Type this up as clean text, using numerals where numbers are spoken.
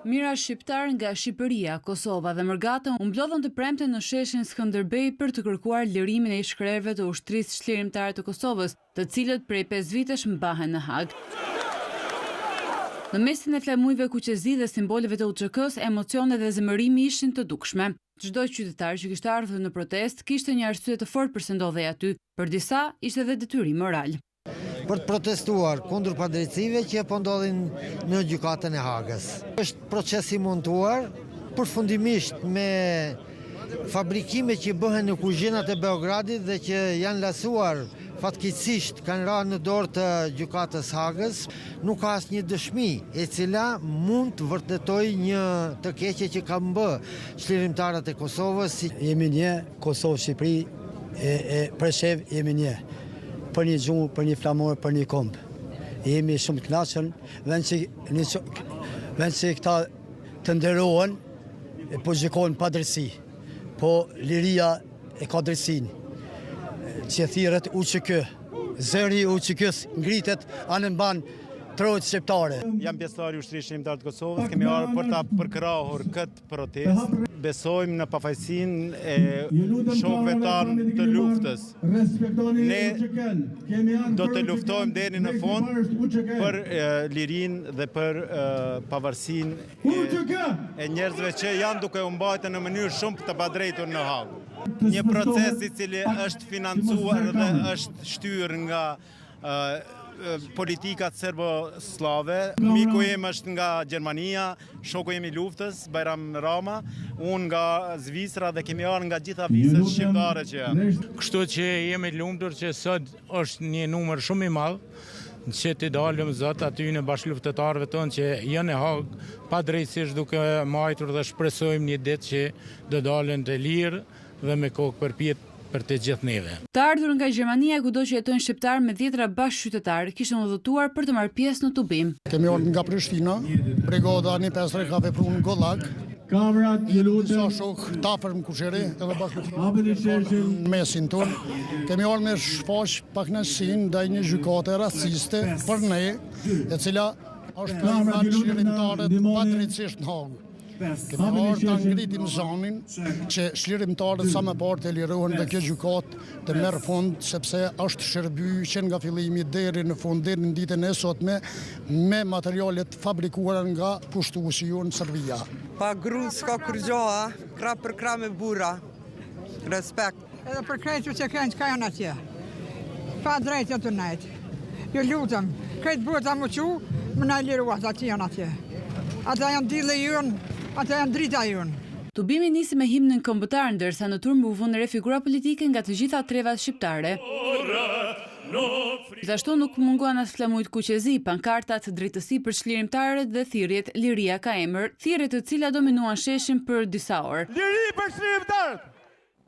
Mira shqiptar nga Shqipëria, Kosova dhe Mërgata u mblodhën të premten në sheshin Skënderbej për të kërkuar lirimin e ish-krerëve të ushtrisë çlirimtare të Kosovës, të cilët prej 5 vitesh mbahen në Hag. Në mesin e flamujve kuqezi dhe simboleve të UÇK-s, emocionet dhe zemërimi ishin të dukshme. Çdo qytetar që kishte ardhur në protestë kishte një arsye të fortë pse ndodhej aty, për disa ishte edhe detyrim moral. Për të protestuar kundër padrejtësive që po ndodhin në gjykatën e Hagës. Është proces i montuar përfundimisht me fabrikime që bëhen në kuzhinat e Beogradit dhe që janë lasuar fatkeqësisht kanë rënë në dorë të gjykatës Hagës. Nuk ka asnjë dëshmi e cila mund të vërtetoj një të keqe që kanë bë çlirimtarët e Kosovës. Jemi një Kosovë, Shqipëri e Preshev jemi një. Për një gjumë, për një flamur, për një kombë. Jemi shumë të kënaqur, vend që këta të nderohen, po gjykojnë pa drejtësi, po liria e ka drejtësinë. Që thirret UÇK, zëri i UÇK-s ngritet anë mban trojtë shqiptare. Jam pjesëtar i ushtrisë çlirimtare të Kosovës, kemi ardhur për ta përkrahur këtë protestë. Besojmë në pafajësinë e shokëve tanë të luftës. Ne do të luftojmë deri në fund për lirinë dhe për pavarësinë e njerëzve që janë duke u mbajtur në mënyrë shumë të padrejtur në Hag. Një proces i cili është financuar dhe është shtyrë nga politikat serbo-slave. Miku im është nga Gjermania, shoku im i luftës, Bajram Rama, unë nga Zvicra dhe kemi ardhur nga gjitha viset shqiptare që janë. Kështu që jemi lumtur që sot është një numër shumë i madh që të dalim zot aty në bashkëluftëtarëve tonë që janë në Hag padrejtësisht duke majtur dhe shpresojmë një ditë që do dalen të lirë dhe me kokë përpjet për të gjithë neve. Të ardhur nga Gjermania, kudo që jetojnë shqiptar me 10 bashkëqytetar, kishin udhëtuar për të marrë pjesë në tubim. Kemi ardhur nga Prishtina, brigada 153 ka vepruar në Gollag. Disa shok tafër më kusheri edhe bashkë në mesin tonë. Kemi ardhur me shfaq pakënaqësinë ndaj një gjykate raciste për ne, e cila është planuar çlirimtarët padrejtësisht në Hag. Kemi ardhur ta ngritim zonin që çlirimtarët sa më parë të lirohen dhe kjo gjykatë të merr fund sepse është shërbyer që nga fillimi deri në fund deri në ditën e sotme me materialet fabrikuara nga pushtuesi jon Serbia. Pa gru s'ka kur gjoha, krah për krah me burra. Respekt. Edhe për krejtë që kanë që janë atje. Pa drejtë të nejtë. Ju lutem, këtë burë të më qu, më na liruat atje janë atje. Ata janë dile jonë. Ata janë drita jonë. Tubimi nisi me himnin kombëtar, ndërsa në turm u vënë re figura politike nga të gjitha trevat shqiptare. Gjithashtu nuk munguan as flamujt kuqezi, pankartat, drejtësi për çlirimtarët dhe thirrjet Liria ka emër, thirrje të cilat dominuan sheshin për disa orë. Liri për çlirimtarët!